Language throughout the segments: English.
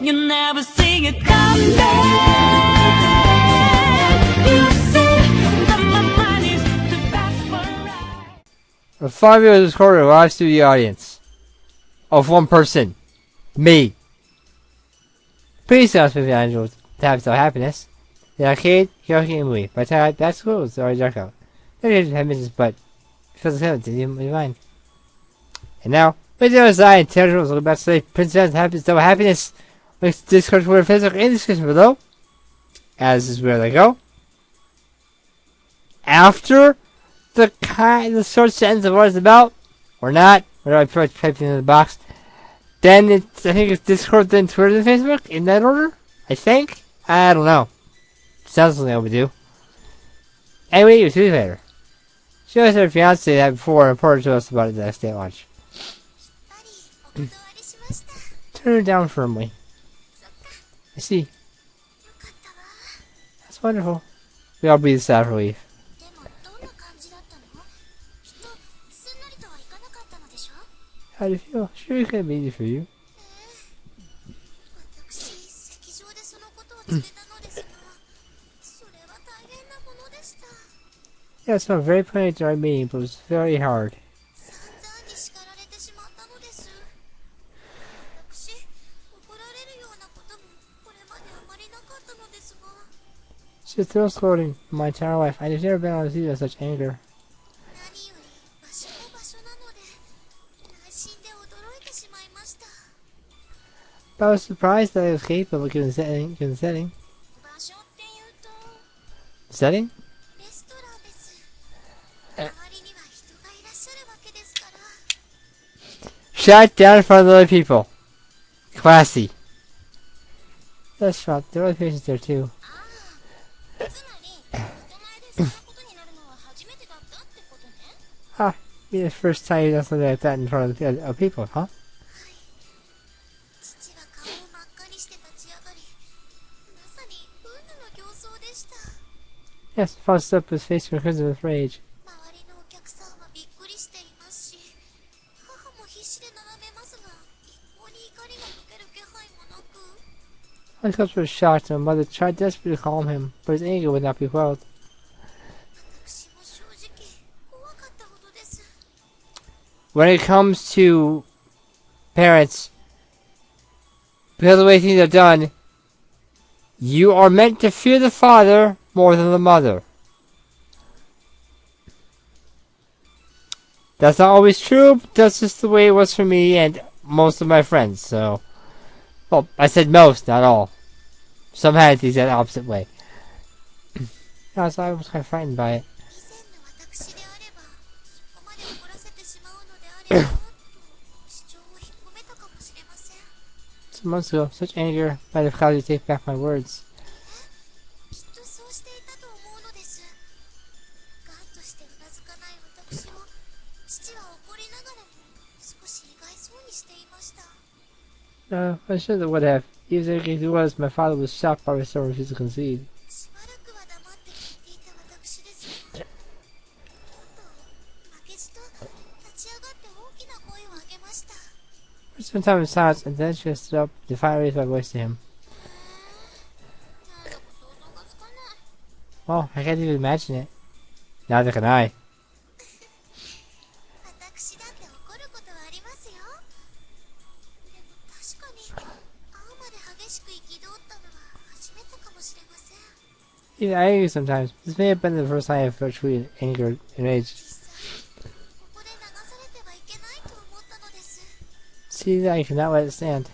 You never see it coming. You say that my mind is too fast for a ride. A 5-year Discord arrives to the audience of one person, me. Please sounds with the angels to have some happiness. The arcade, karaoke, and movie. By the time that's cool, it's already dark out. Maybe 10 minutes, but it feels like it's in my mind. And now, we do outside and Taylor was about to say Princess happens double happiness. Links to Discord for Facebook in the description below. As is where they go. After the short sentence of what it's about, or not, whatever I put typing in the box, then it's, I think it's Discord, then Twitter, then Facebook, in that order? I think? I don't know. Sounds like I would do. Anyway, you see you later. She always had her fiance that before and reported to us about it the next day at lunch. Turn her down firmly. I see. That's wonderful. We all breathe a sigh of relief. How do you feel? Sure, it could be easy for you. Yeah, it's not very plain to our meeting, but it was very hard. She's still scolding my entire life. I've never been on a seat of such anger. But I was surprised that I was capable given the setting. Setting? Shut down in front of the other people. Classy. That's right. There are other patients there too. Ah, be the first time you've done something like that in front of people, huh? Yes, Faust up his face because of rage. The cubs were shocked and mother tried desperately to calm him, but his anger would not be quelled. When it comes to parents, because of the way things are done, you are meant to fear the father more than the mother. That's not always true, but that's just the way it was for me and most of my friends, so... Well, I said most, not all. Some had the exact opposite way. No, so I was kind of frightened by it. Some months ago, such anger might have caused you to take back my words. No, I should have would have. Even if he was, my father was shocked by my son refused to concede. For some time in silence, and then she stood up to finally raise my voice to him. Well, I can't even imagine it. Neither can I. Even I angry sometimes. This may have been the first time I felt truly angered and enraged. See that I cannot let it stand.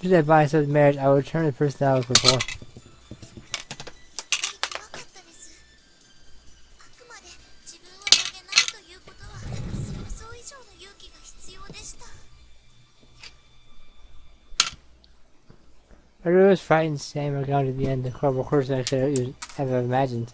Should I buy such marriage, I would return the person I was before. I really was frightened seeing my ground at the end, the horrible course I could have imagined.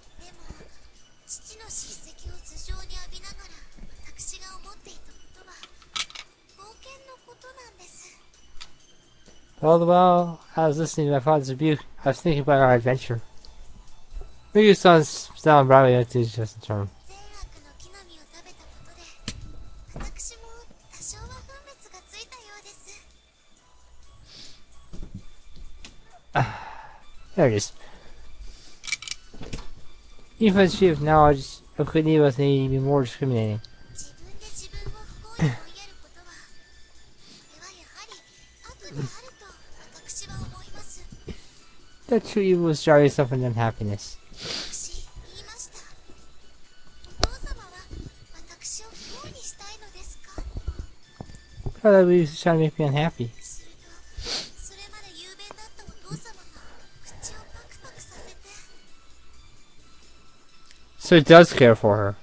All the while I was listening to my father's rebuke, I was thinking about our adventure. Maybe sounds down Broadway to just a term. 私も多少は分別がついたようです。 There it is. Even for the sheep of knowledge of good and evil is needed to be more discriminating. 自分で自分を不幸に追いやることは、これはやはり悪であると私は思います。 The true evil is driving suffering and unhappiness. 私言いました。お父様は私を不幸にしたいのですか？ But I believe he's trying to make me unhappy. すると、それまで雄弁だったお父様が口をパクパクさせて、 So he does care for her.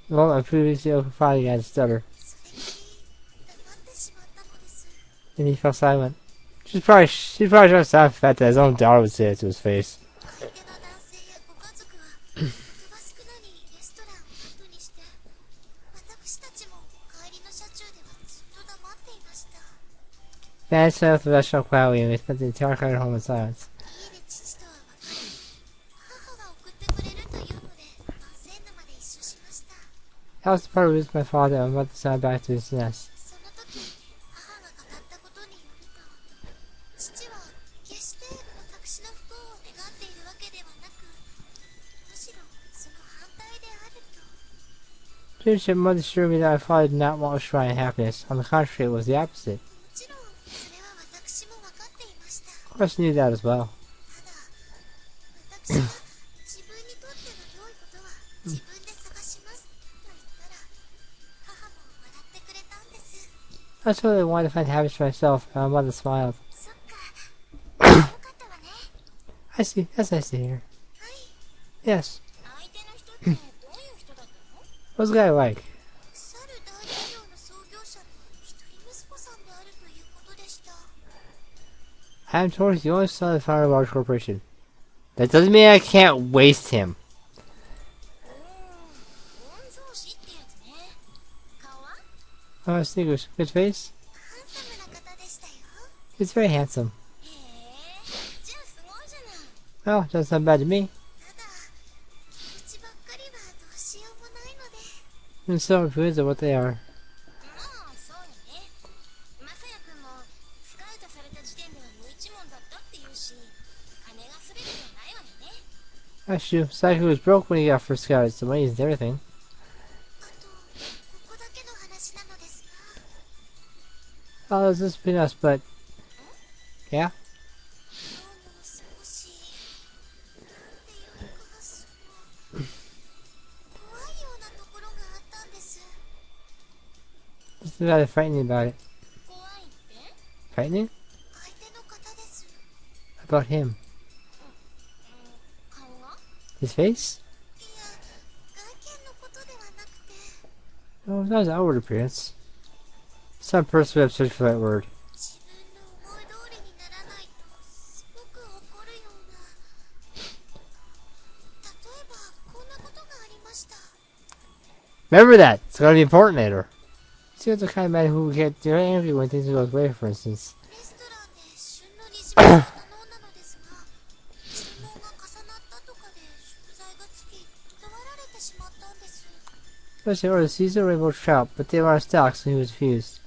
Well, I previously confided against stutter, それに黙ってしまったのです。 and he fell silent. She's probably trying to sound fat that his own daughter would say it to his face. 相手の男性やご家族は人が少なにレストランを後にして、私たちも帰りの車中ではずっと黙っていました。 Van sat with the restaurant quietly, and they spent the entire car home in silence. 家で父とは別れ、母が送ってくれるというのでバスエンドまで一緒しました。 I was part of with my father and my mother sat back to his nest. その時母が語ったことによると、父は決して私の不幸を願っているわけではなく、むしろその反対であると。 Tradition mother assured me that my father did not want to shrine happiness. On the contrary, it was the opposite. もちろんそれは私も分かっていました。 Of course, I knew that as well. ただ、私が自分にとっての良いことは自分で探しますと言ったら、母も笑ってくれたんです。 I told her I wanted to find happiness for myself, and my mother smiled. そっか、よかったわね。 I see. That's nice to hear. はい。 Yes. 相手の人ってどういう人だったの？ What's the guy like? サル大企業の創業者の一人息子さんであるということでした。 I am told he's the only son of the founder of a large corporation. That doesn't mean I can't waste him. 御曹司ってやつね。顔は Oh, Snickers. Good face? ハンサムな方でしたよ。 He's very handsome. へえ、じゃあすごいじゃない。 Well, doesn't sound bad to me. ただ、気持ちばっかりはどうしようもないので。 And so, foods are what they are. まあ、そうよね。マサヤ君もスカウトされた時点では無一文だったって言うし、金が全てじゃないわよね。 That's true. Psycho was broke when he got first scouted, so money isn't everything. あと、ここだけの話なのですが、 Oh, this is between us, but... Yeah? どうも少し、なんていうか、怖いようなところがあったんです。 What's rather frightening about it? 怖いって？ Frightening? 相手の方です。 About him. 顔が？ His face? いや、外見のことではなくて、 No, it's not his outward appearance. Some person would have searched for that word. 自分の思い通りにならないとすごく怒るような。例えばこんなことがありました。 Remember that! It's gonna be important later. See, it's the kind of man who get very angry when things go his way, for instance. レストランで旬のリジマスを頼んだのですが、注文が重なったとかで食材がつき断られてしまったんです。 Especially ordered Caesar rainbow trout, but they were out of stock, so he was refused.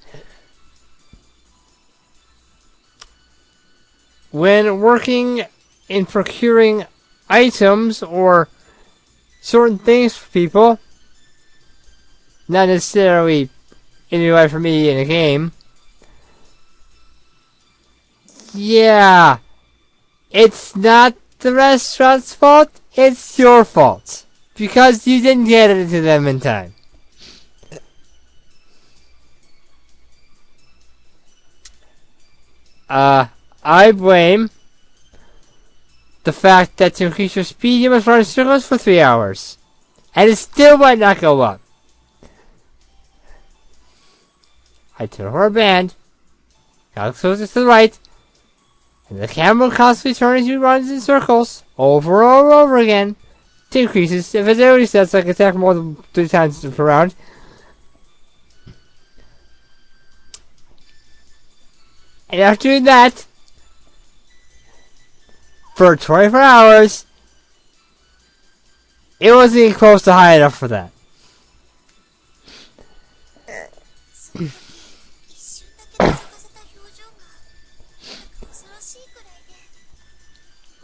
When working in procuring items or certain things for people, not necessarily in real life for me in a game, yeah, it's not the restaurant's fault, it's your fault. Because you didn't get it to them in time. I blame the fact that to increase your speed, you must run in circles for 3 hours. And it still might not go up. I turn her band, got closer to the right, and the camera will constantly turn as you run in circles, over and over again, to increase its visibility sets so I can attack more than 3 times per round. And after doing that, for 24 hours, it wasn't even close to high enough for that. その時一瞬だけ覗かせた表情がなんか恐ろしいくらいで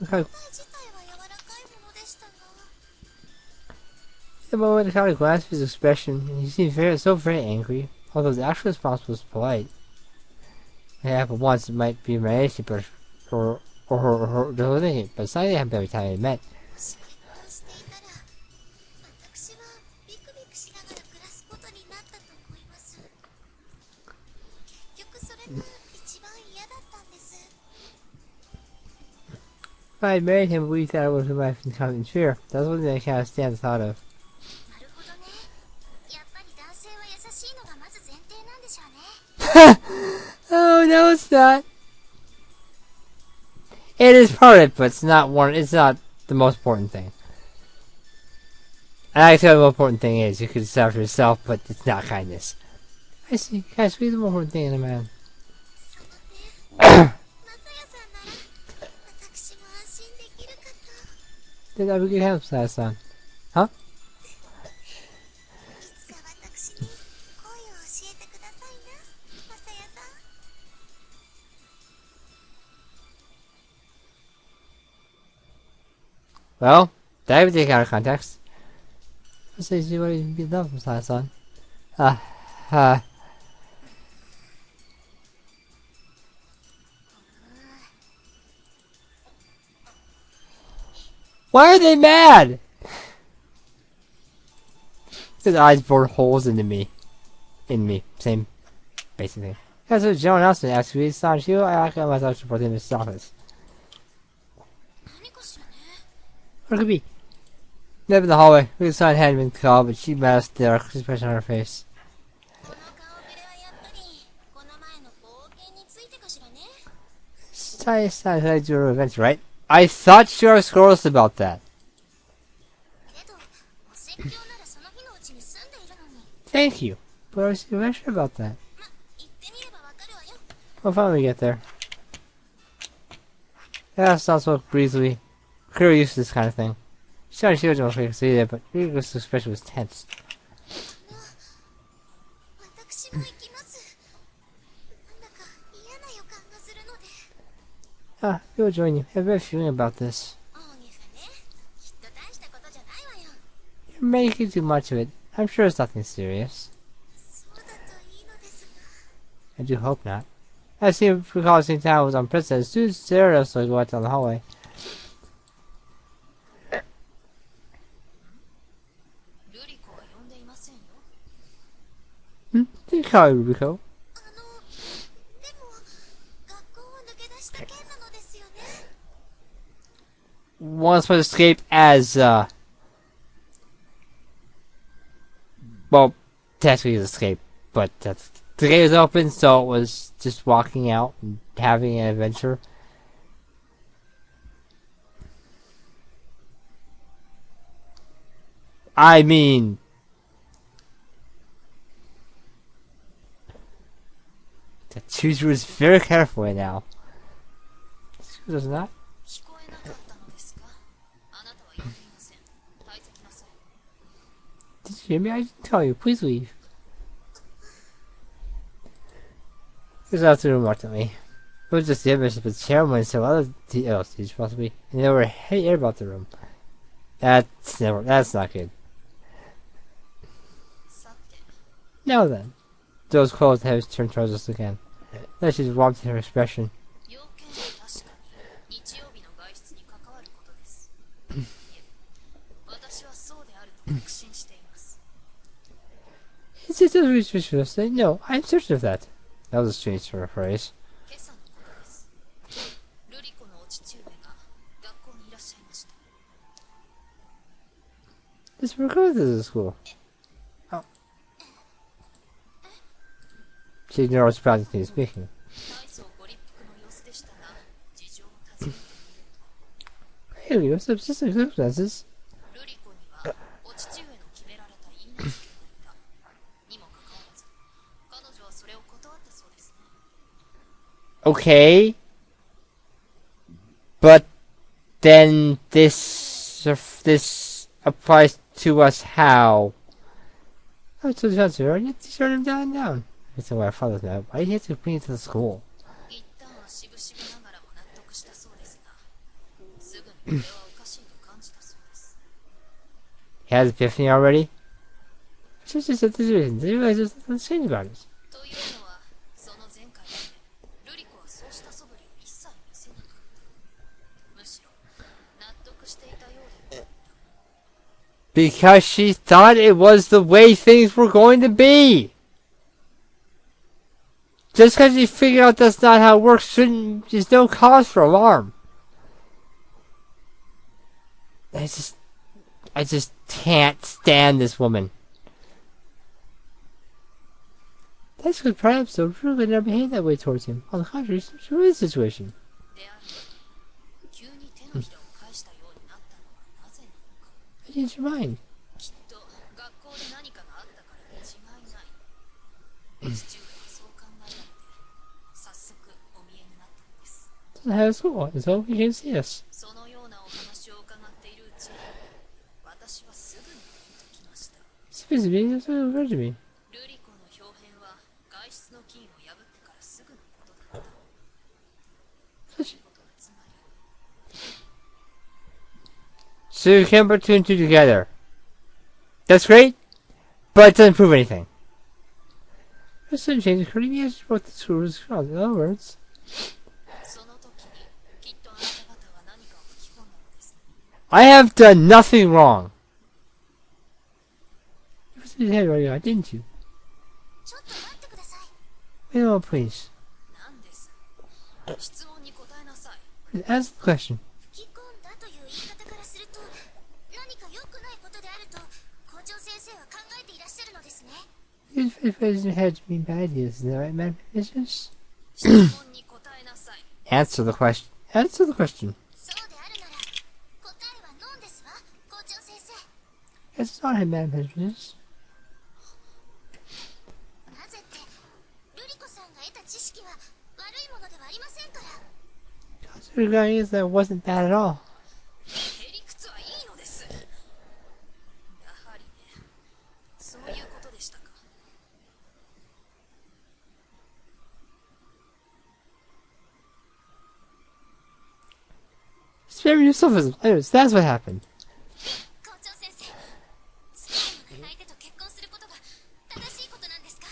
Look how 体自体は柔らかいものでしたが the moment kind of glanced his expression, and he seemed very angry, although the actual response was polite. Yeah, for once it might be my age, but or delivering it, but it's not every time we met. もし結婚していたら私はビクビクしながら暮らすことになったと思います。結局それが一番嫌だったんです。 If I had married him, we thought I would have life in constant fear. That's one thing I can't stand the thought of. なるほどね。やっぱり男性は優しいのがまず前提なんでしょうね。 Oh no, it's not. It is part of it, but it's not one. It's not the most important thing. And I tell you the most important thing is you could decide for yourself, but it's not kindness. I see. Guys, what's the most important thing in a man? その点、マサヤさんなら私も安心できるかと。 Did I begin him, son? Huh? いつか私に恋を教えてくださいな、マサヤさん。 Well, that would take out of context. Let's see what you can get done from son. Why are they mad? His eyes bored holes into me. In me. Same basic thing. That's what Joe Nelson asked me. It's not you. I got myself to put in his office. 何かしらね。 What could it be? Never in the hallway. We saw it hadn't been called, but she masked the expression on her face. この顔ぶれはやっぱりこの前の冒険についてかしらね。 I do her events, right? I thought you were scrolls about that. けどお説教ならその日のうちに済んでいるのに。 Thank you. But I was even sure about that. ま、言ってみればわかるわよ。 We'll finally get there. Yeah, sounds so breezily. Clearly used to this kind of thing. She thought she was most likely to see it, but Rico's expression was tense. 私も行きます。なんだか嫌な予感がするので。 Ah, we'll join you. I have a bad feeling about this. 大げさね。きっと大したことじゃないわよ。 You're making too much of it. I'm sure it's nothing serious. そうだといいのですが。 I do hope not. I seem to recall seeing time was on Princess. Students stared at us as we walked down the hallway. ルリコは呼んでいませんよ。 Did you call you Rubico? でも学校を抜け出した件なのですよね。 One supposed to escape as, well, technically it's escape, but the gate was open, so it was just walking out and having an adventure. I mean, the chooser is very careful right now. Excuse us not. 聞こえなかったのですか。あなたは呼んでいません。退席なさい。 Did you hear me? I didn't tell you. Please leave. He was out the room reluctantly. It was just the Headmistress, but the chairman and several other teachers possibly, and they were heavy air about the room. That's not good. さて、 Now then. Those closed heads turned towards us again. Then she warmed in her expression. 要件は確かに日曜日の外出に関わることです。いえ、私はそうであると確信しています。 Is it a restriction? No, I'm certain of that. That was a strange sort of phrase. 今朝のことです。ルリコのお父上が学校にいらっしゃいました。 This recruit is at school. Oh. She ignored what's practically speaking. 大層ご立腹の様子でしたが、事情を尋ねて Hey, what's up, sister circumstances? ルリコにはお父上の決められた言い名付けがいた。にもかかわらず、彼女はそれを断ったそうですね。 Okay. But then this applies to us how? Oh, so that's her. You turn him down. That's why my father's mad. Why do you have to bring it to the school? 一旦はしぶしぶながらも納得したそうですが、すぐにこれはおかしいと感じたそうです。 He has epiphany already? Just a situation. They realize there's nothing strange about it. というのは、その前回までルリコはそうした素振りを一切見せなかった。むしろ納得していたようでもあった。 Because she thought it was the way things were going to be. Just because you figure out that's not how it works there's no cause for alarm. I just can't stand this woman. That's because perhaps so really never behaved that way towards him. On the contrary, she was the situation. であるのに、急に手のひらを返したようになったのはなぜなのか。 I changed your mind. きっと学校で何かがあったからに違いない。父上はそう考えられて、早速お見えになったのです。 Doesn't have a school, and so he came to see us. そのようなお話を伺っているうち、私はすぐにピンときました。 It's busy me, that's what it occurred to me. ルリコの表変は外出の禁を破ってからすぐのことだった。ということはつまり、 So you can put two and two together. That's great, but it doesn't prove anything. There's some change occurring. He has wrote the screws. In other words, その時にきっとあなた方は何かを吹き込んだのです。 I have done nothing wrong. You put your head right on, didn't you? ちょっと待ってください。 Wait a moment, please. なんです。質問に答えなさい。 Please answer the question. 吹き込んだという言い方からすると、何か良くないことであると校長先生は考えていらっしゃるのですね。 You just phrase in your head to mean bad ideas, isn't that right, man? Business? 質問に答えなさい。 Answer the question. Answer the question. そうであるなら、答えはノンですわ、校長先生。 It's not a man business. なぜって、ルリコさんが得た知識は悪いものではありませんから。 The guy is that wasn't bad at all. へりくつはいいのです。やはりね、そういうことでしたか。 Spare yourself as anyways, that's what happened. 校長先生、好きでもない相手と結婚することが正しいことなんですか？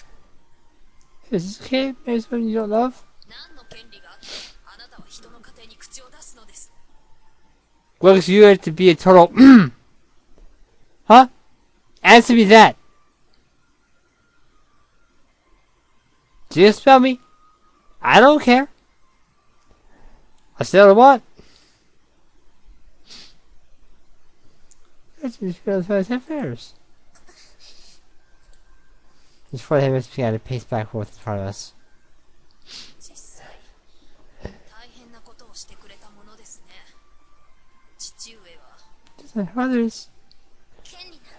Is this okay? Marry someone you don't love? 何の権利があってあなたは人の家庭に口を出すのです。 What looks you to be a total Huh? Answer me that. Do you spell me? I don't care. I say what I want. That's just feels affairs. Just before the headmistress began to pace back and forth in front of us. 実際、大変なことをしてくれたものですね。父上は Just like others, 権利なんか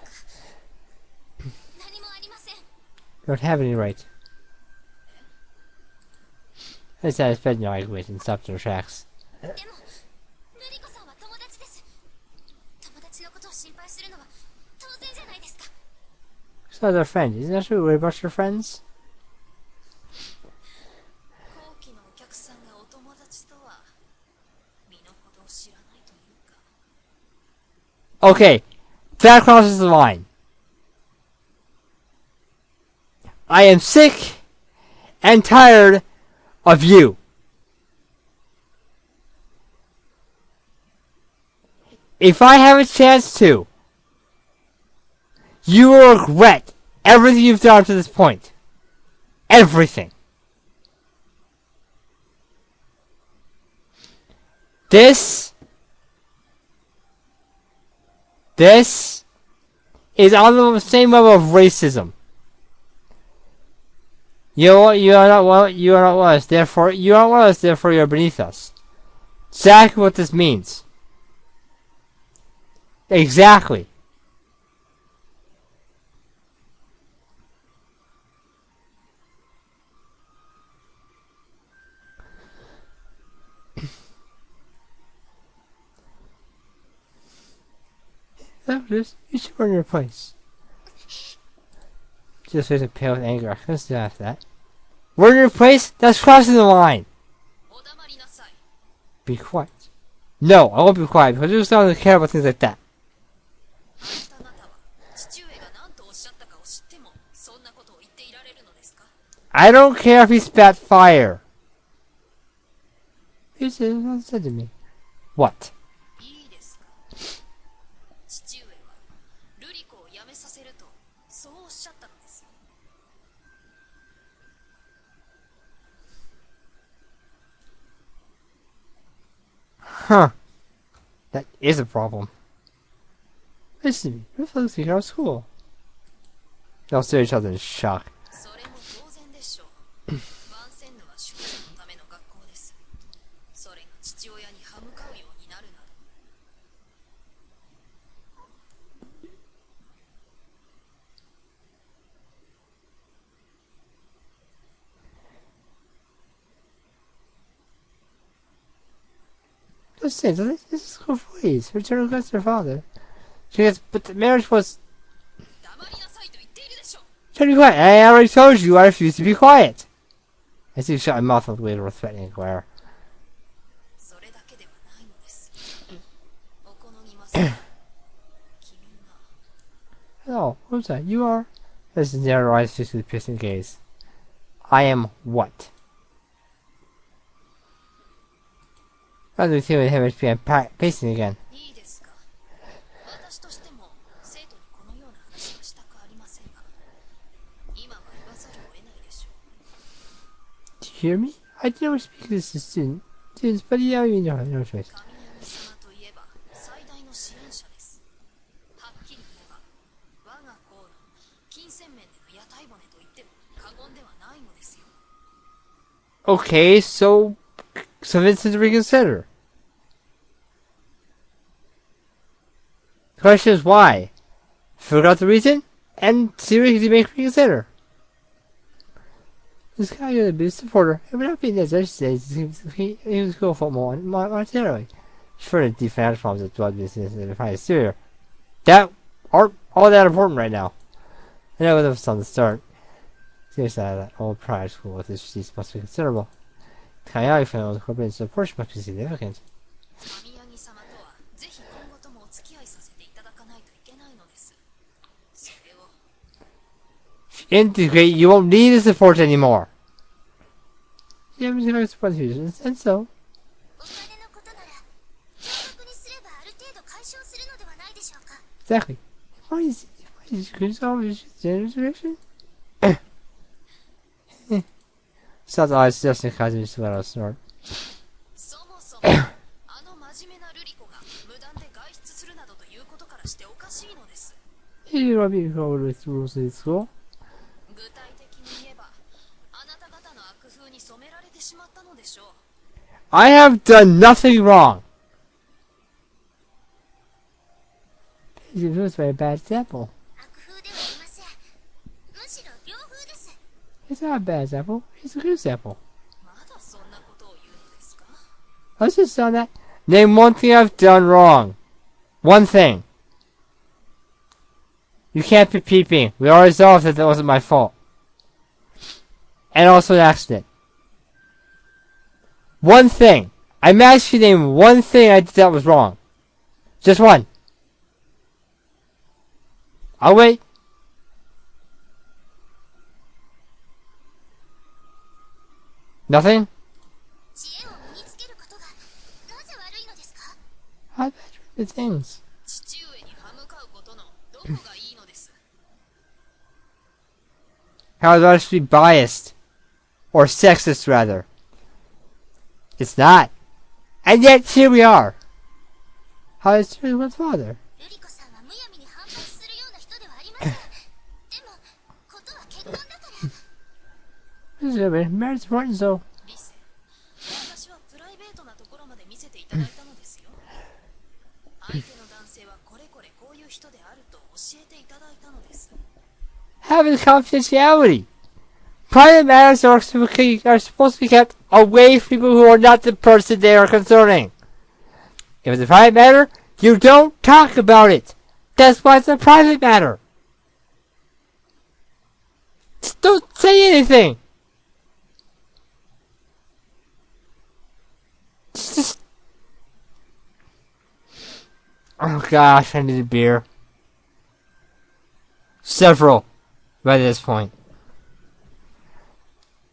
何もありません。 don't have any right. I said I sped no language and stopped in her tracks. でも、ルリコさんは友達です。友達のことを心配するのは当然じゃないですか。 So they're friends. Isn't that true? Worry about your friends? 後期のお客さんがお友達とは身の程を知らないというか。 Okay, that crosses the line. I am sick and tired of you. If I have a chance to, you will regret everything you've done up to this point. Everything. This is on the same level of racism. You are not one of us, therefore you are one of us, therefore you are beneath us. Exactly what this means. Exactly. That was you should run your place. Just face a pale with anger. I couldn't stand after that. We're in your place? That's crossing the line. お黙りなさい。 Be quiet. No, I won't be quiet because you don't care about things like that. あなた方は父上が何とおっしゃったかを知ってもそんなことを言っていられるのですか？ I don't care if he spat fire. He said to me. What? いいですか？父上はルリ子を辞めさせるとそうおっしゃったのですよ。 Huh. That is a problem. Listen to me. We're focusing on school. They'll stare at each other in shock. それも当然でしょう。バンセンヌは宿女のための学校です。それが父親に歯向かうようになるなど。 Listen, this is school please. Return request to her father. She goes, but the marriage was... 黙りなさいと言っているでしょう。 Try to be quiet. I already told you I refuse to be quiet. I see you shut my mouth with a way of threatening glare. それだけではないのです。お好みますか？君が Oh, who's that? You are? This is narrow eyes just with piercing gaze. I am what? As we see with him, it's being pacing again. いいですか？私としても生徒にこのような話はしたくありませんが、今は言わざるを得ないでしょう。 Do you hear me? I never speak this to students, but yeah, you know, no choice. 神谷様といえば最大の支援者です。はっきり言えば我が校の金銭面での屋台骨と言っても過言ではないのですよ。 Okay, so Vincent to reconsider. The question is why? Figure out the reason and see what he make reconsider. This guy is a big supporter. It would not be necessary he was going for more monetarily. Sure to defend problems of blood business and find a exterior. That aren't all that important right now. I know that was on the start. Seriously, that old private school with its fees must be considerable. Kayagi found incorporating support must be significant. 神谷様とはぜひ今後ともお付き合いさせていただかないといけないのです。それを Integrate, you won't need the support anymore. Yeah, I'm just support fusions, and so. お金のことなら少額にすればある程度解消するのではないでしょうか。 Exactly. Why is could you solve issues in direction? Sounds odd, suggesting Kazumi to let out a snort. そもそもあの真面目なルリ子が無断で外出するなどということからしておかしいのです。 You are being followed with rules in school. 具体的に言えばあなた方の悪風に染められてしまったのでしょう。 I have done nothing wrong. This is a very bad example. 悪風ではありません。むしろ良風です。 It's not a bad example. It's a good example. まだそんなことを言うのですか？ Let's just on that. Name one thing I've done wrong. One thing. You can't be peeping. We already resolved that that wasn't my fault. And also an accident. One thing. I'm asking you to name one thing I did that was wrong. Just one. I'll wait. Nothing? 知恵を身につけることがなぜ悪いのですか？ I've had the things. 父上に歯向かうことのどこがいいのです？ How do I should be biased? Or sexist, rather. It's not. And yet, here we are. How is it with father? ルリ子さんはむやみに反発するような人ではありません。でも、ことは結婚だから。 This is a marriage important, so. リセ、私はプライベートなところまで見せていただいたのですよ。相手の男性はこれこれこういう人であると教えていただいたのです。 Having confidentiality. Private matters are supposed to be kept away from people who are not the person they are concerning. If it's a private matter, you don't talk about it. That's why it's a private matter. Just don't say anything. gosh, I need a beer. Several by this point.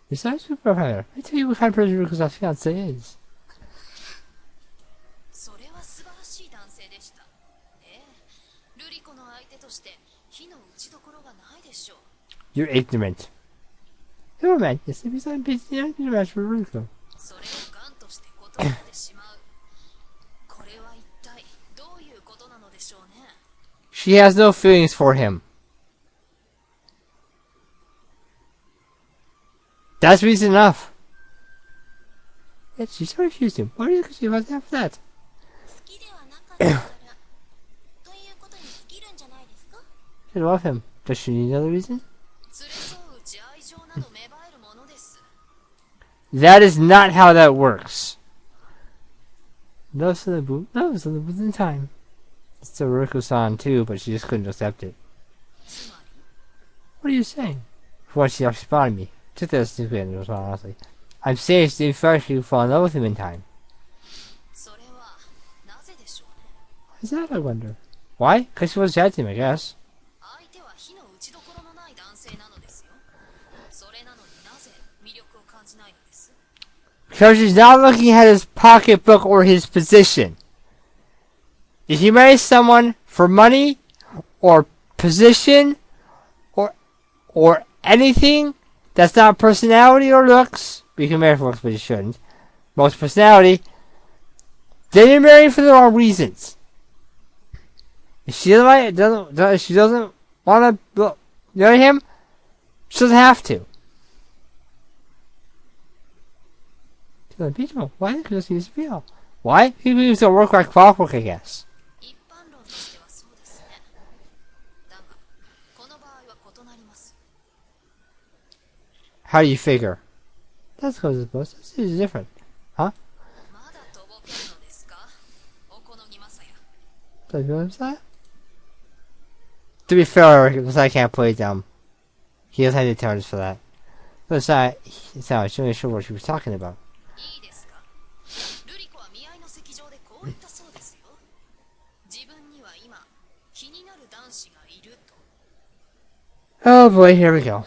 Besides super higher, I tell you what kind of person Ruko's fiance is. それは素晴らしい男性でした。ええ、ルリコの相手として火の打ちどころがないでしょう。 You're ignorant. Never mind. Yes, if he's not busy, I can match for Ruko. それを癌として断ってしまう。これは一体どういうことなのでしょうね。 She has no feelings for him. That's reason enough. Yet she so refused him. What do you think she was after that? 好きではなかったからということに尽きるんじゃないですか？ She love him. Does she need another reason? 連れ添ううち愛情など芽生えるものです。 That is not how that works. Love's in the boot. Love's in the boot in time. It's the Ruko-san too, but she just couldn't accept it. つまり What are you saying? For what she actually spotted me. Took that as stupid, honestly. I'm saying she didn't actually fall in love with him in time. それはなぜでしょうね。 Why is that, I wonder? Why? Because she was chatting to him, I guess. 相手は火の打ちどころのない男性なのですよ。それなのになぜ魅力を感じないのです？ Because she's not looking at his pocketbook or his position. If you marry someone for money or position or anything that's not personality or looks, you can marry for looks, but you shouldn't. Most personality, then you're marrying for the wrong reasons. If she doesn't want to marry him, she doesn't have to. She's unbeatable. Why? Because he's real. Why? People use to work like clockwork, I guess. 一般論としてはそうですね。だがこの場合は異なります。 How do you figure? That's because it's supposed to. This is different. Huh? まだとぼけるのですか？お好ぎまさや。 Does you know what I'm saying? To be fair, Messiah can't play dumb. He doesn't have the intelligence for that. Messiah, it's not really sure what she was talking about. いいですか？ルリコは見合いの席上でこう言ったそうですよ。自分には今気になる男子がいると。 Oh boy, here we go.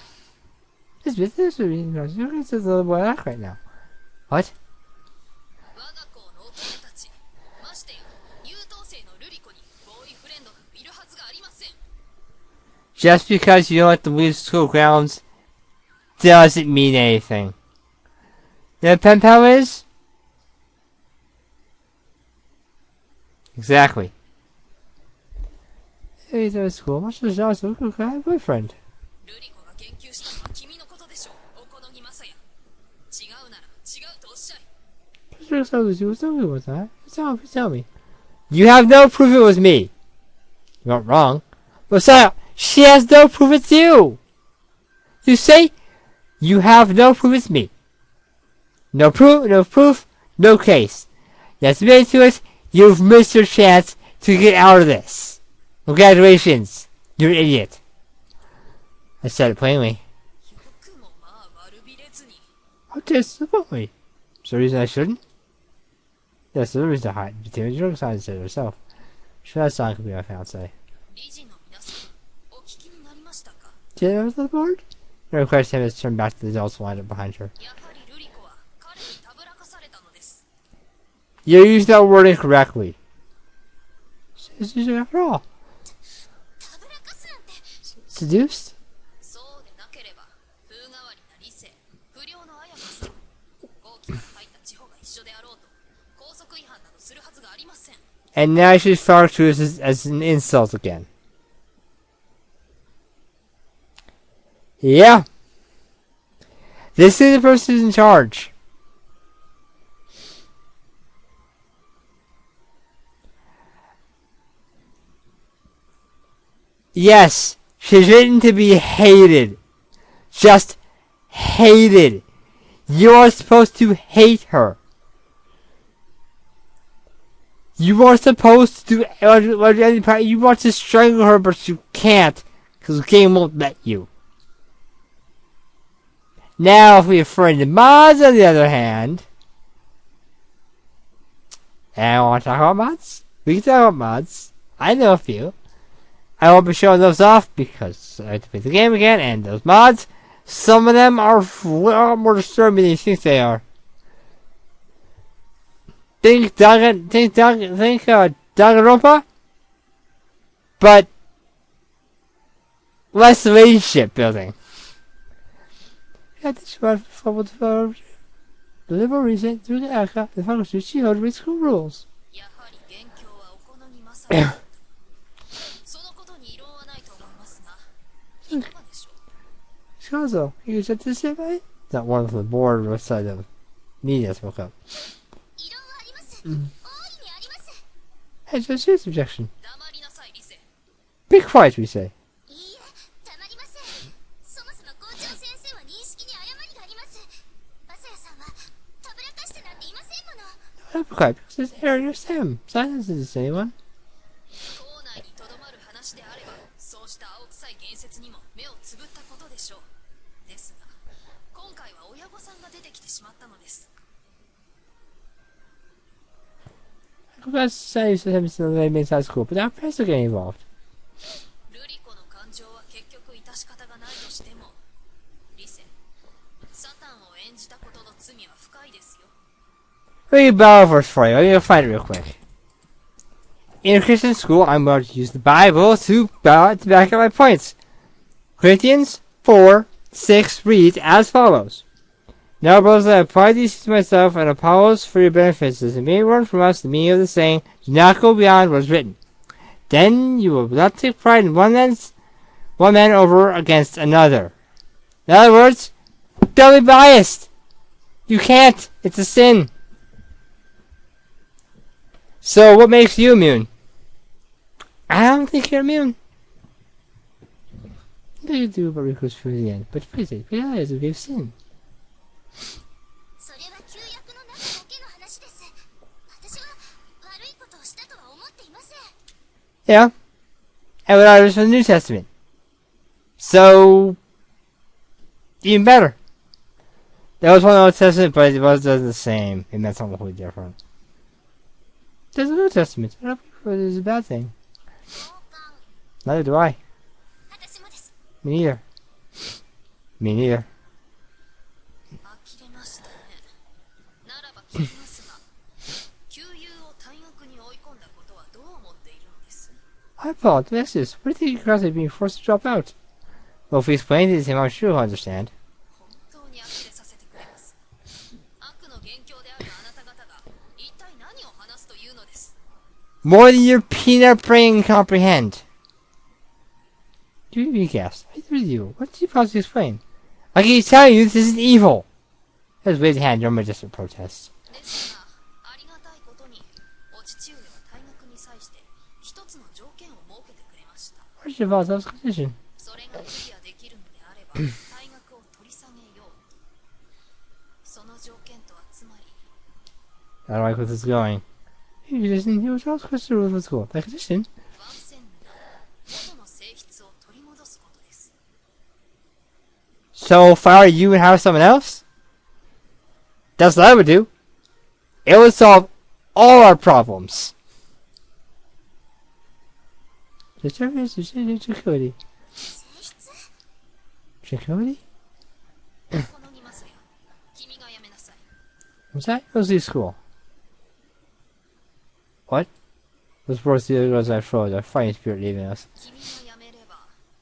This business would be interesting. This is a little boy act right now. What? 我が校の乙女たち、ましてや優等生のルリコにボーイフレンドがいるはずがありません。 Just because you don't like to leave school grounds doesn't mean anything. You know what pen pal is? Exactly. Hey, he's out of school. Much as I was looking for a boyfriend. ルリコが言及したのは君のことでしょう。お好ぎまさや。違うなら違うとおっしゃい。 Sure, so you was talking about that. Tell me. You have no proof it was me. You weren't wrong. Messiah, she has no proof it's you. You say you have no proof it's me. No proof, no case. You have submitted to it, you've missed your chance to get out of this. Congratulations. You're an idiot. I said it plainly. よくもまあ悪びれずに。 How disappoint me? Is there a reason I shouldn't? Yes, there's a reason to hide. The teenage drug sign said it herself. Sure, that song could be my fiance. 理事の皆さん、お聞きになりましたか？ Did I the board? No request him to turn back to the adults lined up behind her. やはりルリコは彼にたぶらかされたのです。 You used that word incorrectly. It's usually after all. たぶらかすなんて Seduced? そうでなければ風変わりな理性、不良の綾香さん、大きな入った地方が一緒であろうと校則違反などするはずがありません。 And now she's referred to as an insult again. Yeah. This is the person who's in charge. Yes, she's written to be hated. Just hated. You are supposed to hate her. You are supposed to do you want to strangle her, but you can't, because the game won't let you. Now, if we have friend mods, on the other hand, and I want to talk about mods, we can talk about mods. I know a few. I won't be showing those off because I have to play the game again, and those mods, some of them are a lot more disturbing than you think they are. Think Danganronpa, but less relationship building. Yeah, this was for deliver reason to the Aka, the function she held with school rules. やはり元凶はお好に勝るそのことに異論はないと思いますがいかがでしょう Schazo, you said to say right? That one from the board or side of media spoke up. 異論はあります。大いにあります。 Hey, so serious objection. 黙りなさいリセ Be quiet, we say. いいえ、たまりません。そもそも校長先生は認識に誤りがあります。マサヤさんはたぶらかしてなんていませんもの。Don't be quiet because it's Harry or Sam. Silence isn't anyone. 校内にとどまる話であればそうした青臭い言説にも目をつぶったことでしょうですが今回は親御さんが出てきてしまったのです I'm glad to say you said something that made sense cool, but now parents are getting involved. ルリコの感情は結局致し方がないとしてもリセサタンを演じたことの罪は深いですよ Read Bible verse for you. I'm gonna find it real quick. In a Christian school, I'm going to use the Bible to back up my points. Corinthians 4:6 reads as follows. Now, brothers, I apply these to myself and Apollos for your benefits, as it may learn from us the meaning of the saying, do not go beyond what is written. Then you will not take pride in one man over against another. In other words, don't be biased. You can't. It's a sin. So, what makes you immune? I don't think you're immune. They could do about recourse for the end, but please realize that we've sinned. それは旧約の中だけの話です。私は悪いことをしたとは思っていません。 Yeah. And what others from the New Testament. So, even better. That was one of the Old Testament, but it wasn't the same. It meant something completely different. There's a New Testament. I don't think it is a bad thing. 同感。 Neither do I. 私もです。 Me neither. Me neither. 呆れましたねならば聞きますが旧友を退学に追い込んだことはどう思っているのです I apologize. This. What do you think your class is being forced to drop out? Well, if we explain it to him, I'm sure he'll understand. 本当に呆れさせてくれます悪の元凶であるあなた方が一体何を話すというのです More than your peanut brain can comprehend. Do you even guess? I with you. What did you possibly explain? I keep telling you this isn't evil. Let's wave the hand during my distant protest. ですがありがたいことにお父上は退学に際して一つの条件を設けてくれました Where's your father's condition? それがクリアできるのであれば退学を取り下げようその条件とはつまり I don't like where this is going. He condition, he was also question rules for school. That condition? ワンセンヌが元の性質を取り戻すことです So fire you and hire someone else? That's what I would do. It would solve all our problems. Tranquility. 性質 Tranquility? このにますよ君がやめなさい What's that? Let's leave school. What? Let's force the other girls I froze. Our fighting spirit leaving us. 君がやめれば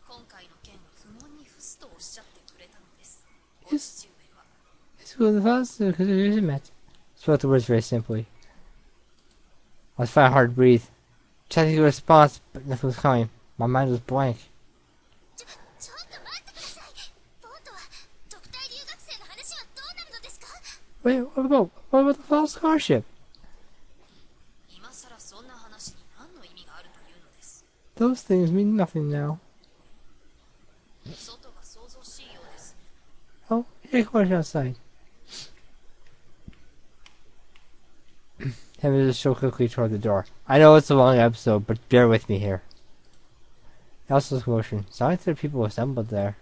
今回の件は不問に付すとおっしゃってくれたのですお父上は It's cool the fast because it isn't met. Spoke the words very simply. I was finding it hard to breathe. Checking the response, but nothing was coming. My mind was blank. ちょっと待ってください。ボートは特待留学生の話はどうなるのですか？ Wait, what about the false scholarship? 今さらそんな話に何の意味があるというのです Those things mean nothing now. 外が想像しいようですね Oh, hey, come on outside. Him just so quickly toward the door. I know it's a long episode, but bear with me here. Also, commotion. Sounds like there are people assembled there.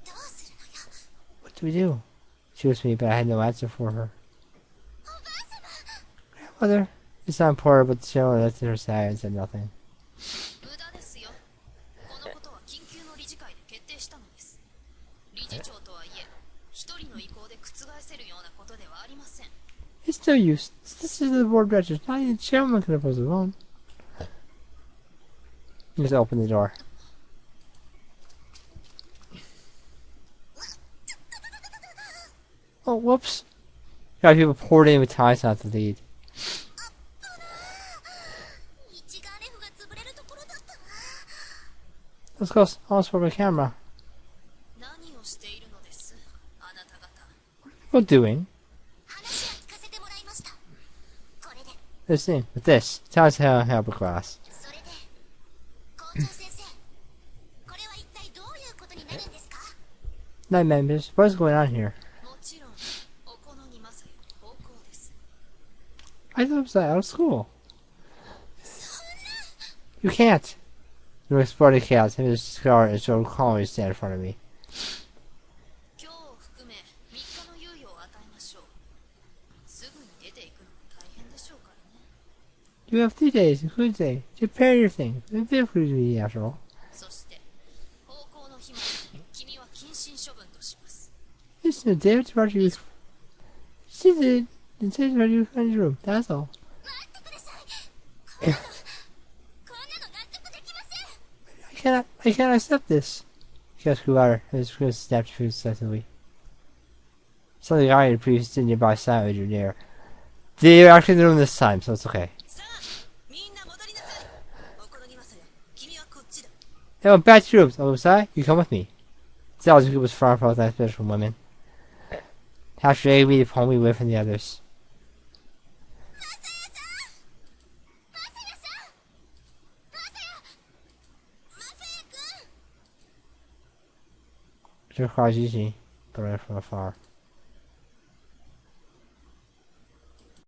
どうするのよ。 What do we do? She was me, but I had no answer for her. おばあ様。 Grandmother, It's not important, but still, that's her side and said nothing. 無駄ですよ。このことは緊急の理事会で決定したのです。理事長とはいえ、一人の意向で覆せるようなことではありません。 It's no use. This is the board of directors. Not even the chairman can oppose alone. Just open the door. Oh, whoops. Got people poured in with ties not to lead. 一眼レフが潰れるところだったわ。 Let's go. Almost for my camera. 何をしているのです、あなた方。 What doing? 話は聞かせてもらいました。これで、 This thing. With this. Tell us how to help a class. それで、校長先生、これは一体どういうことになるんですか？ Night members. What's going on here? もちろん、お好みまさよの方向です。 I thought it was out of school. You can't. You explore the chaos. Him and Scar and so calmly stand in front of me. 今日を含め3日の猶予を与えましょう。すぐに出ていくのも大変でしょうからね。 You have 3 days, including today, to prepare your things. It's difficult to be after all. そして方向の日まで君は謹慎処分とします。 It's a day to watch you. She did. And say to you in your room. That's all. 待ってください。こんなの納得できません。 I cannot accept this. She got screwed out and his wrist snapped successfully. Something I had previously nearby silently drew near. They were actually in the room this time, so it's okay. さあ、みんな戻りなさい。お好みまさよ。君はこっちだ。 They went back to your rooms. Oh, sorry? You come with me. Zelda was far from that special from women. How should I be to pull me away from the others? マサヤさん、マサヤ君。 She cries easy, but right from afar.